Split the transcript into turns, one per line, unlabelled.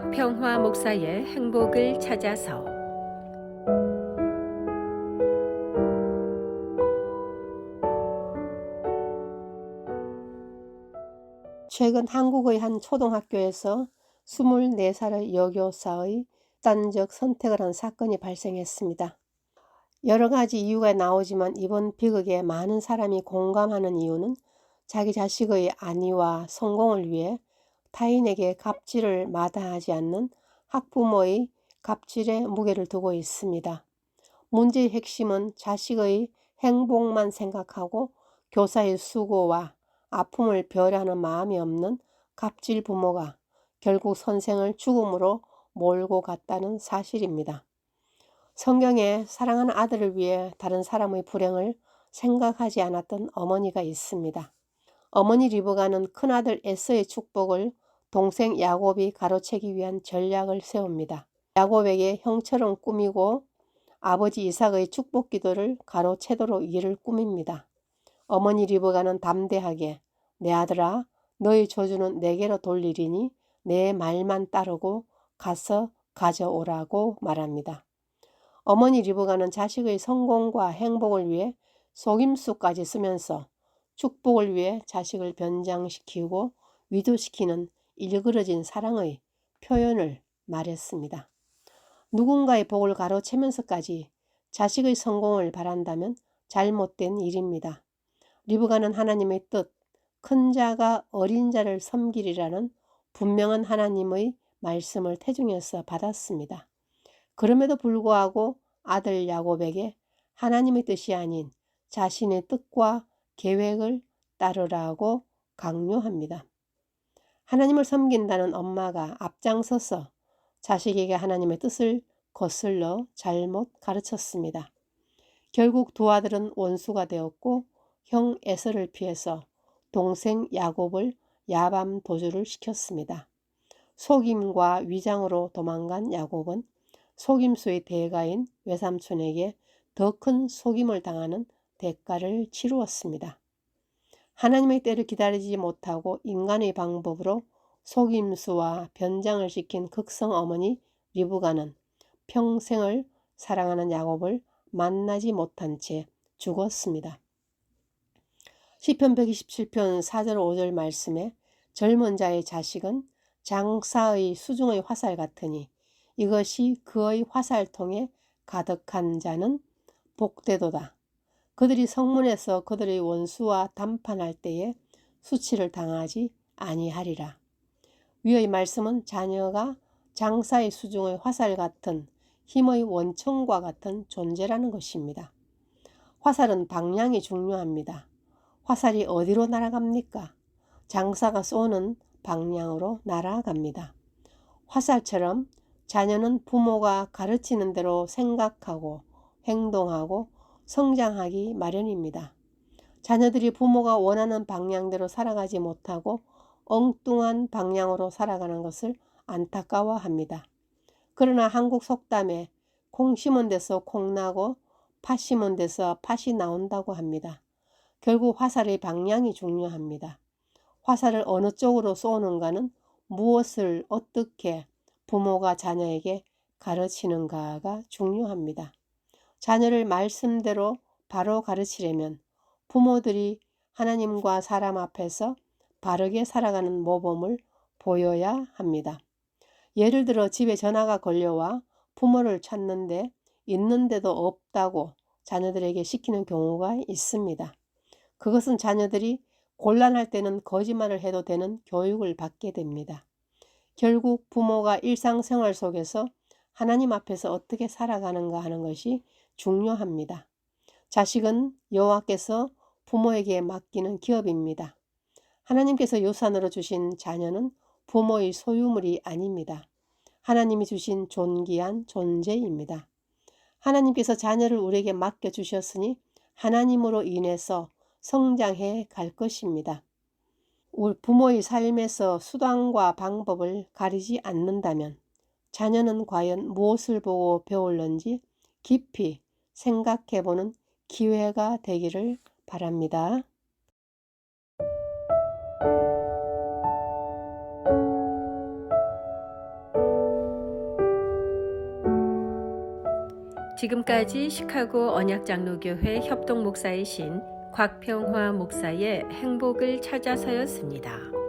박평화 목사의 행복을 찾아서.
최근 한국의 한 초등학교에서 24살의 여교사의 극단적 선택을 한 사건이 발생했습니다. 여러 가지 이유가 나오지만 이번 비극에 많은 사람이 공감하는 이유는 자기 자식의 안위와 성공을 위해 타인에게 갑질을 마다하지 않는 학부모의 갑질에 무게를 두고 있습니다. 문제의 핵심은 자식의 행복만 생각하고 교사의 수고와 아픔을 배려하는 마음이 없는 갑질 부모가 결국 선생을 죽음으로 몰고 갔다는 사실입니다. 성경에 사랑하는 아들을 위해 다른 사람의 불행을 생각하지 않았던 어머니가 있습니다. 어머니 리브가는 큰아들 에서의 축복을 동생 야곱이 가로채기 위한 전략을 세웁니다. 야곱에게 형처럼 꾸미고 아버지 이삭의 축복 기도를 가로채도록 일을 꾸밉니다. 어머니 리브가는 담대하게 내 아들아 너의 저주는 내게로 돌리리니 내 말만 따르고 가서 가져오라고 말합니다. 어머니 리브가는 자식의 성공과 행복을 위해 속임수까지 쓰면서 축복을 위해 자식을 변장시키고 위도시키는 일그러진 사랑의 표현을 말했습니다. 누군가의 복을 가로채면서까지 자식의 성공을 바란다면 잘못된 일입니다. 리브가는 하나님의 뜻, 큰 자가 어린 자를 섬기리라는 분명한 하나님의 말씀을 태중에서 받았습니다. 그럼에도 불구하고 아들 야곱에게 하나님의 뜻이 아닌 자신의 뜻과 계획을 따르라고 강요합니다. 하나님을 섬긴다는 엄마가 앞장서서 자식에게 하나님의 뜻을 거슬러 잘못 가르쳤습니다. 결국 두 아들은 원수가 되었고 형 에서를 피해서 동생 야곱을 야밤 도주를 시켰습니다. 속임과 위장으로 도망간 야곱은 속임수의 대가인 외삼촌에게 더 큰 속임을 당하는 대가를 치루었습니다. 하나님의 때를 기다리지 못하고 인간의 방법으로 속임수와 변장을 시킨 극성 어머니 리브가는 평생을 사랑하는 야곱을 만나지 못한 채 죽었습니다. 시편 127편 4절 5절 말씀에 젊은 자의 자식은 장사의 수중의 화살 같으니 이것이 그의 화살통에 가득한 자는 복되도다. 그들이 성문에서 그들의 원수와 담판할 때에 수치를 당하지 아니하리라. 위의 말씀은 자녀가 장사의 수중의 화살 같은 힘의 원천과 같은 존재라는 것입니다. 화살은 방향이 중요합니다. 화살이 어디로 날아갑니까? 장사가 쏘는 방향으로 날아갑니다. 화살처럼 자녀는 부모가 가르치는 대로 생각하고 행동하고 성장하기 마련입니다. 자녀들이 부모가 원하는 방향대로 살아가지 못하고 엉뚱한 방향으로 살아가는 것을 안타까워합니다. 그러나 한국 속담에 콩 심은 데서 콩 나고 팥 심은 데서 팥이 나온다고 합니다. 결국 화살의 방향이 중요합니다. 화살을 어느 쪽으로 쏘는가는 무엇을 어떻게 부모가 자녀에게 가르치는가가 중요합니다. 자녀를 말씀대로 바로 가르치려면 부모들이 하나님과 사람 앞에서 바르게 살아가는 모범을 보여야 합니다. 예를 들어 집에 전화가 걸려와 부모를 찾는데 있는데도 없다고 자녀들에게 시키는 경우가 있습니다. 그것은 자녀들이 곤란할 때는 거짓말을 해도 되는 교육을 받게 됩니다. 결국 부모가 일상생활 속에서 하나님 앞에서 어떻게 살아가는가 하는 것이 중요합니다. 자식은 여호와께서 부모에게 맡기는 기업입니다. 하나님께서 유산으로 주신 자녀는 부모의 소유물이 아닙니다. 하나님이 주신 존귀한 존재입니다. 하나님께서 자녀를 우리에게 맡겨주셨으니 하나님으로 인해서 성장해 갈 것입니다. 우리 부모의 삶에서 수단과 방법을 가리지 않는다면 자녀는 과연 무엇을 보고 배울는지 깊이 생각해보는 기회가 되기를 바랍니다.
지금까지 시카고 언약장로교회 협동 목사이신 곽평화 목사의 행복을 찾아서였습니다.